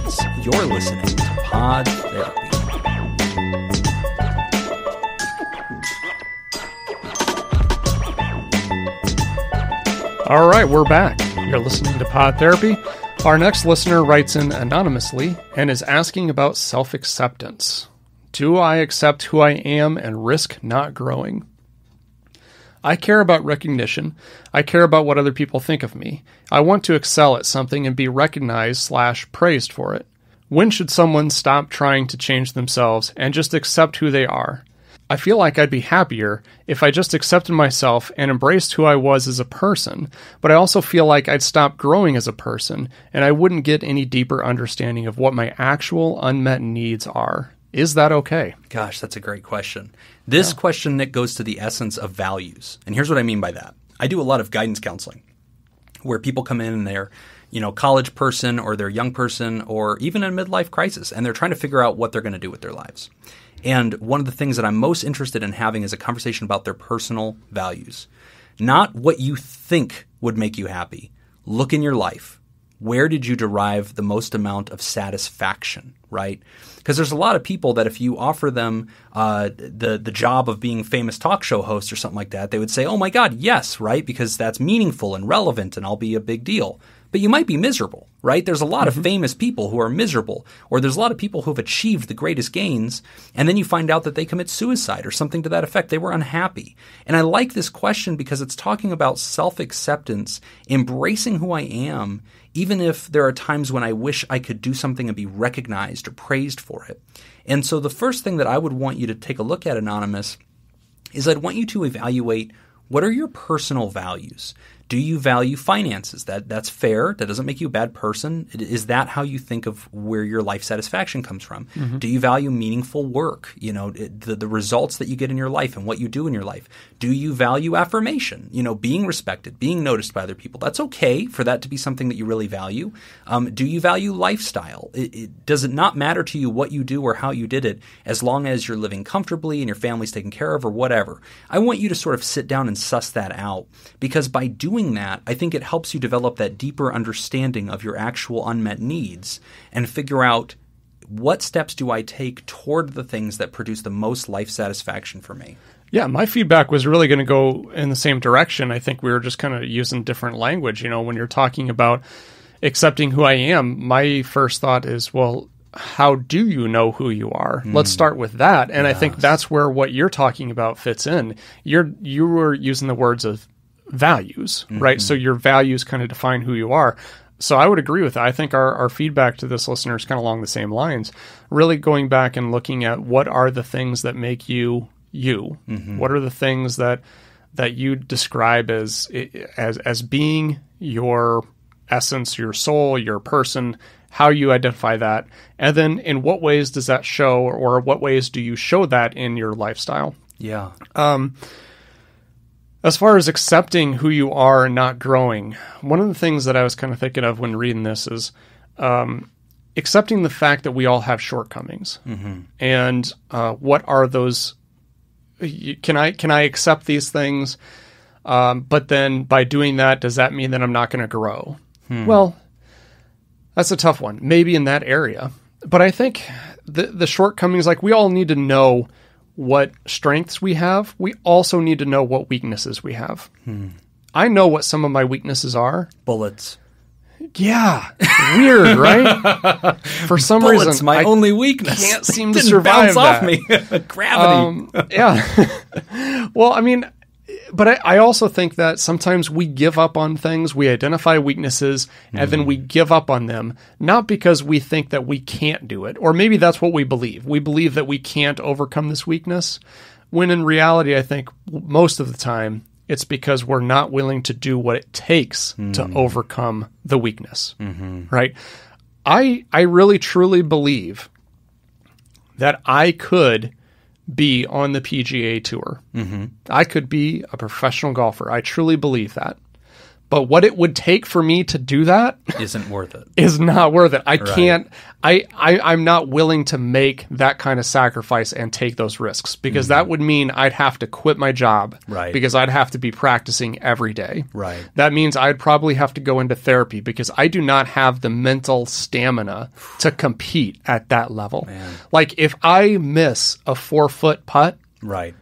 Guys. You're listening to Pod Therapy. All right, we're back. You're listening to Pod Therapy. Our next listener writes in anonymously and is asking about self-acceptance. Do I accept who I am and risk not growing? I care about recognition. I care about what other people think of me. I want to excel at something and be recognized/praised for it. When should someone stop trying to change themselves and just accept who they are? I feel like I'd be happier if I just accepted myself and embraced who I was as a person, but I also feel like I'd stop growing as a person and I wouldn't get any deeper understanding of what my actual unmet needs are. Is that okay? Gosh, that's a great question. This question, Nick, goes to the essence of values. And here's what I mean by that. I do a lot of guidance counseling where people come in and they're, college person or they're a young person or even in a midlife crisis, and they're trying to figure out what they're going to do with their lives. And one of the things that I'm most interested in having is a conversation about their personal values. Not what you think would make you happy. Look in your life. Where did you derive the most amount of satisfaction, right? Because there's a lot of people that if you offer them the job of being famous talk show host or something like that, they would say, oh my God, yes, right? Because that's meaningful and relevant and I'll be a big deal. But you might be miserable, right? There's a lot of famous people who are miserable, or there's a lot of people who have achieved the greatest gains, and then you find out that they commit suicide or something to that effect. They were unhappy. And I like this question because it's talking about self-acceptance, embracing who I am, even if there are times when I wish I could do something and be recognized or praised for it. And so the first thing that I would want you to take a look at, Anonymous, is I'd want you to evaluate what are your personal values. Do you value finances? That's fair. That doesn't make you a bad person. Is that how you think of where your life satisfaction comes from? Mm-hmm. Do you value meaningful work? The results that you get in your life and what you do in your life. Do you value affirmation? Being respected, being noticed by other people. That's okay for that to be something that you really value. Do you value lifestyle? Does it not matter to you what you do or how you did it as long as you're living comfortably and your family's taken care of or whatever? I want you to sort of sit down and suss that out, because by doing that, I think it helps you develop that deeper understanding of your actual unmet needs and figure out what steps do I take toward the things that produce the most life satisfaction for me. Yeah, my feedback was really going to go in the same direction. I think we were just kind of using different language. When you're talking about accepting who I am, my first thought is, well, how do you know who you are? Let's start with that. And yes. I think that's where what you're talking about fits in. You were using the words of values, right? So your values kind of define who you are. So I would agree with that. I think our feedback to this listener is kind of along the same lines, really going back and looking at what are the things that make you you? Mm-hmm. What are the things that you describe as being your essence, your soul, your person, how you identify that, and then in what ways does that show, or what ways do you show that in your lifestyle? Yeah. As far as accepting who you are and not growing, one of the things that I was kind of thinking of when reading this is accepting the fact that we all have shortcomings. Mm-hmm. And what are those? Can I accept these things? But then by doing that, does that mean that I'm not going to grow? Well, that's a tough one. Maybe in that area. But I think the shortcomings, like we all need to know what strengths we have. We also need to know what weaknesses we have. I know what some of my weaknesses are. Bullets. Yeah. Weird, right? For some Bullets, reason, my only weakness. Can't seem to survive bounce off me. Gravity. Yeah. Well, I mean, but I also think that sometimes we give up on things. We identify weaknesses and then we give up on them, not because we think that we can't do it, or maybe that's what we believe. We believe that we can't overcome this weakness, when in reality, I think most of the time it's because we're not willing to do what it takes to overcome the weakness, right? I really truly believe that I could be on the PGA Tour. I could be a professional golfer. I truly believe that. But what it would take for me to do that isn't worth it. Is not worth it. I can't. I'm not willing to make that kind of sacrifice and take those risks, because that would mean I'd have to quit my job. Right. Because I'd have to be practicing every day. Right. That means I'd probably have to go into therapy, because I do not have the mental stamina to compete at that level. Man. Like, if I miss a 4-foot putt, Right.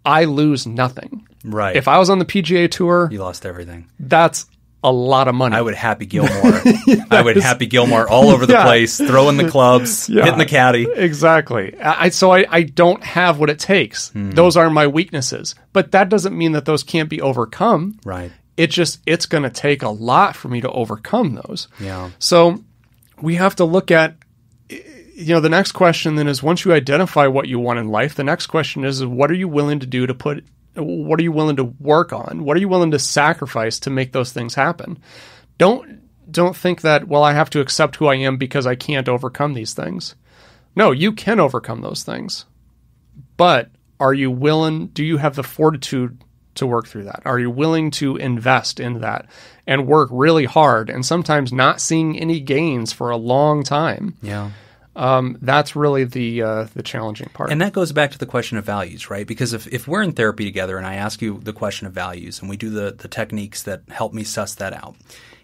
I lose nothing. Right. If I was on the PGA Tour, You lost everything. that's a lot of money. I would Happy Gilmore. I would Happy Gilmore all over the place, throwing the clubs, hitting the caddy. Exactly. So I don't have what it takes. Those are my weaknesses. But that doesn't mean that those can't be overcome. Right. It's going to take a lot for me to overcome those. Yeah. So we have to look at, the next question then is, once you identify what you want in life, the next question is what are you willing to do what are you willing to work on? What are you willing to sacrifice to make those things happen? Don't think that, well, I have to accept who I am because I can't overcome these things. No, you can overcome those things. But are you willing, do you have the fortitude to work through that? Are you willing to invest in that and work really hard and sometimes not seeing any gains for a long time? Yeah. That's really the challenging part. And that goes back to the question of values, right? Because if we're in therapy together and I ask you the question of values and we do the techniques that help me suss that out,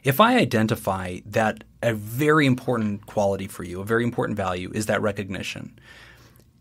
if I identify that a very important quality for you, a very important value is that recognition,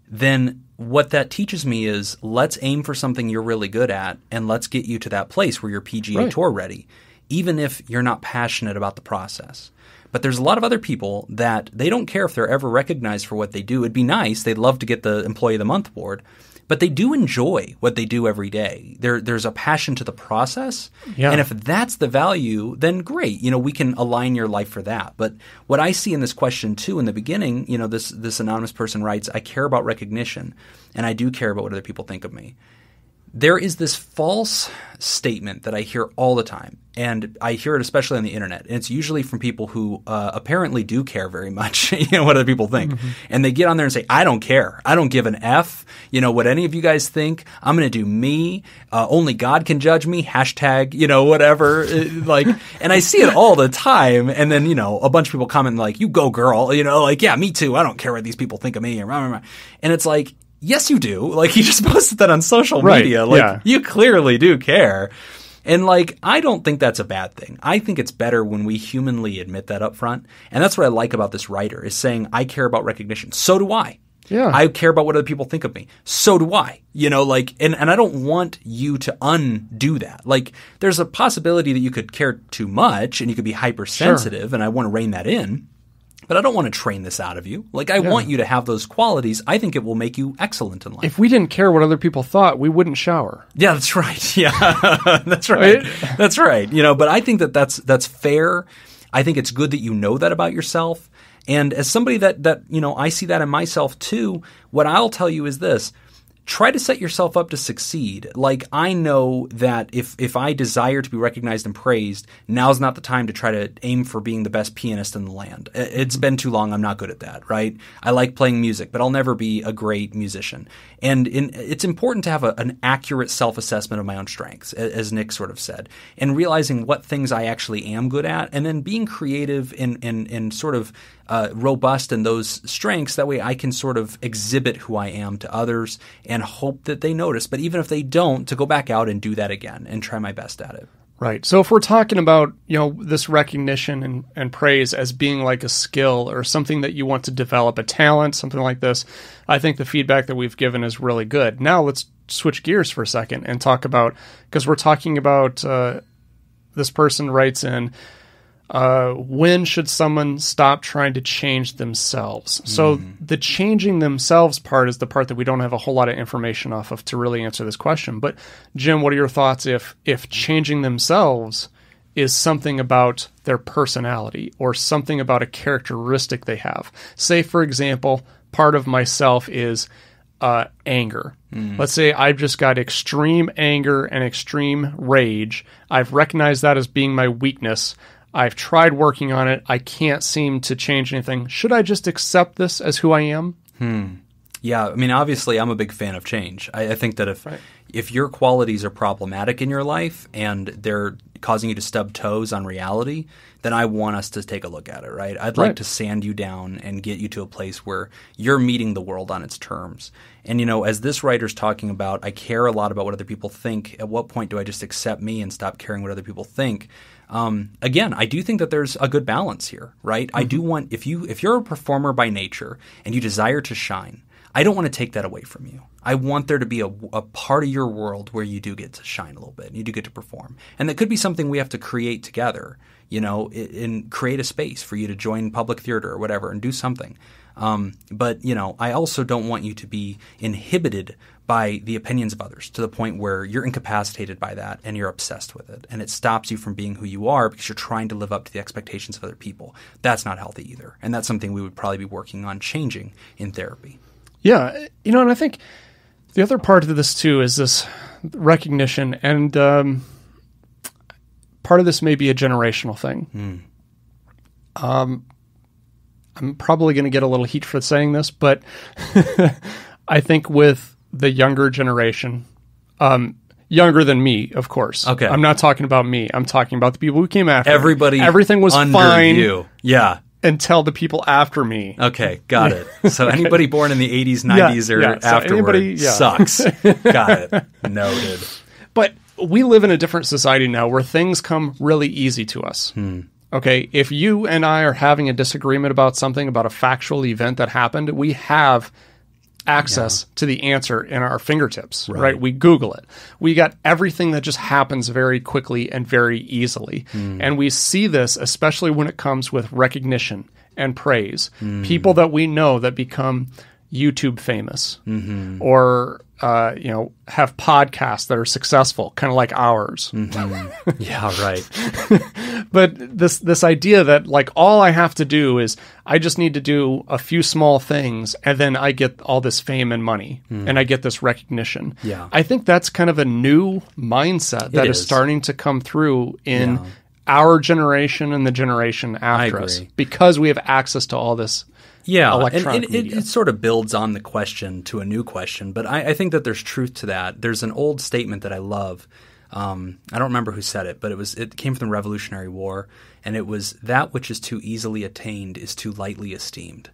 then what that teaches me is let's aim for something you're really good at and let's get you to that place where you're PGA Tour ready, even if you're not passionate about the process. But there's a lot of other people that they don't care if they're ever recognized for what they do. It'd be nice. They'd love to get the Employee of the Month award. But they do enjoy what they do every day. There's a passion to the process. Yeah. And if that's the value, then great. We can align your life for that. But what I see in this question too in the beginning, this anonymous person writes, I care about recognition and I do care about what other people think of me. There is this false statement that I hear all the time, and I hear it especially on the internet. And it's usually from people who apparently do care very much, what other people think. Mm-hmm. And they get on there and say, I don't care. I don't give an F. What any of you guys think. I'm going to do me. Only God can judge me. Hashtag, whatever. And I see it all the time. And then, a bunch of people comment like, you go girl, yeah, me too. I don't care what these people think of me. And it's like, yes, you do. You just posted that on social media. You clearly do care. And I don't think that's a bad thing. I think it's better when we humanly admit that up front. And that's what I like about this writer is saying, I care about recognition. So do I. Yeah. I care about what other people think of me. So do I. And I don't want you to undo that. There's a possibility that you could care too much and you could be hypersensitive, and I want to rein that in. But I don't want to train this out of you. I want you to have those qualities. I think it will make you excellent in life. If we didn't care what other people thought, we wouldn't shower. Yeah, that's right. Yeah, that's right. That's right. But I think that's fair. I think it's good that you know that about yourself. And as somebody that I see that in myself too, what I'll tell you is this. Try to set yourself up to succeed. I know that if I desire to be recognized and praised, now's not the time to try to aim for being the best pianist in the land. It's been too long. I'm not good at that, right? I like playing music, but I'll never be a great musician. And it's important to have an accurate self-assessment of my own strengths, as Nick sort of said, and realizing what things I actually am good at, and then being creative and sort of robust in those strengths. That way I can sort of exhibit who I am to others and hope that they notice. But even if they don't, to go back out and do that again and try my best at it. Right. So if we're talking about, this recognition and praise as being like a skill or something that you want to develop, a talent, something like this, I think the feedback that we've given is really good. Now let's switch gears for a second and talk about, because we're talking about, this person writes in, when should someone stop trying to change themselves? So the changing themselves part is the part that we don't have a whole lot of information off of to really answer this question. But Jim, what are your thoughts if changing themselves is something about their personality or something about a characteristic they have? Say, for example, part of myself is anger. Let's say I've just got extreme anger and extreme rage. I've recognized that as being my weakness. I've tried working on it. I can't seem to change anything. Should I just accept this as who I am? Yeah, I mean, obviously, I'm a big fan of change. I think that if your qualities are problematic in your life and they're causing you to stub toes on reality, then I want us to take a look at it, right? I'd like to sand you down and get you to a place where you're meeting the world on its terms. And, as this writer's talking about, I care a lot about what other people think. At what point do I just accept me and stop caring what other people think? Again, I do think that there's a good balance here, right? I do want, if you're a performer by nature and you desire to shine, I don't want to take that away from you. I want there to be a part of your world where you do get to shine a little bit and you do get to perform. And that could be something we have to create together, and create a space for you to join public theater or whatever and do something. But I also don't want you to be inhibited by the opinions of others to the point where you're incapacitated by that and you're obsessed with it. And it stops you from being who you are because you're trying to live up to the expectations of other people. That's not healthy either. And that's something we would probably be working on changing in therapy. Yeah. And I think the other part of this too is this recognition, and part of this may be a generational thing. I'm probably going to get a little heat for saying this, but I think with the younger generation, younger than me, of course. Okay. I'm not talking about me. I'm talking about the people who came after everybody. Everything was under fine. You. Yeah. Until the people after me. Okay, got it. So anybody born in the 80s, 90s, or afterward sucks. Got it. Noted. But we live in a different society now where things come really easy to us. Okay, if you and I are having a disagreement about something, about a factual event that happened, we have access to the answer in our fingertips, right? We Google it. We got everything that just happens very quickly and very easily. And we see this, especially when it comes with recognition and praise. People that we know that become YouTube famous or, have podcasts that are successful, kind of like ours. Yeah, right. But this idea that like all I have to do is I just need to do a few small things and then I get all this fame and money and I get this recognition. Yeah. I think that's kind of a new mindset that is starting to come through in our generation and the generation after us because we have access to all this. Yeah, and it sort of builds on the question to a new question, but I think that there's truth to that. There's an old statement that I love. I don't remember who said it, but it came from the Revolutionary War, and it was, "That which is too easily attained is too lightly esteemed."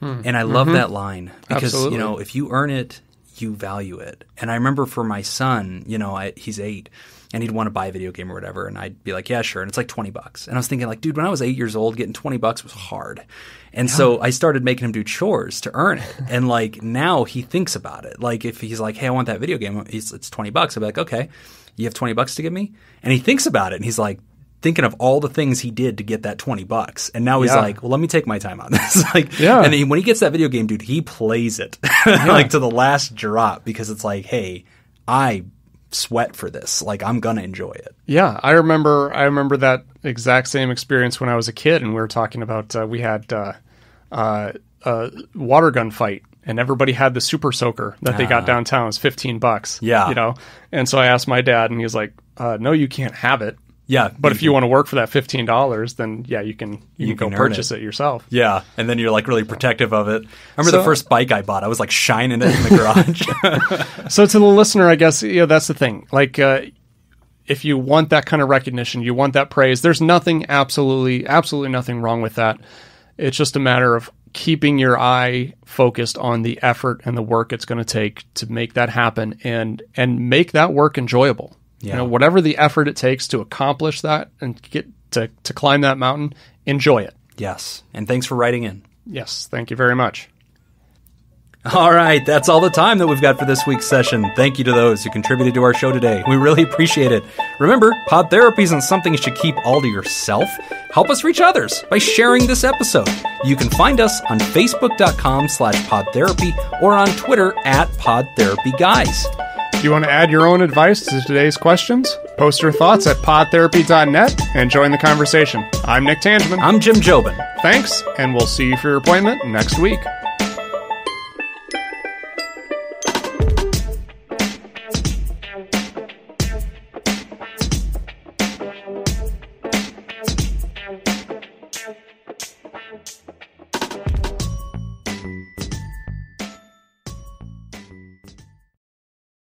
And I love that line because, if you earn it, you value it. And I remember for my son, he's 8. And he'd want to buy a video game or whatever, and I'd be like, yeah, sure. And it's like $20. And I was thinking, like, dude, when I was 8 years old, getting $20 was hard. And so I started making him do chores to earn it. And like now he thinks about it. Like if he's like, hey, I want that video game, it's $20. I'd be like, okay, you have $20 to give me? And he thinks about it, and he's like thinking of all the things he did to get that $20. And now he's like, well, let me take my time on this. And then when he gets that video game, dude, he plays it like to the last drop because it's like, hey, I sweat for this. Like, I'm gonna enjoy it. Yeah, I remember that exact same experience when I was a kid, and we were talking about we had a water gun fight, and everybody had the super soaker that they got downtown. It was $15. Yeah, And so I asked my dad, and he was like, "No, you can't have it." Yeah, but if you want to work for that $15, then you can go purchase it yourself. Yeah, and then you're like really protective of it. I remember the first bike I bought, I was like shining it in the garage. So to the listener, I guess that's the thing. Like, if you want that kind of recognition, you want that praise. There's absolutely nothing wrong with that. It's just a matter of keeping your eye focused on the effort and the work it's going to take to make that happen, and make that work enjoyable. Yeah. Whatever the effort it takes to accomplish that and get to climb that mountain, enjoy it. Yes. And thanks for writing in. Yes. Thank you very much. All right. That's all the time that we've got for this week's session. Thank you to those who contributed to our show today. We really appreciate it. Remember, pod therapy isn't something you should keep all to yourself. Help us reach others by sharing this episode. You can find us on Facebook.com/podtherapy or on Twitter @PodTherapyGuys. Do you want to add your own advice to today's questions? Post your thoughts at podtherapy.net and join the conversation. I'm Nick Tangeman. I'm Jim Jobin. Thanks, and we'll see you for your appointment next week.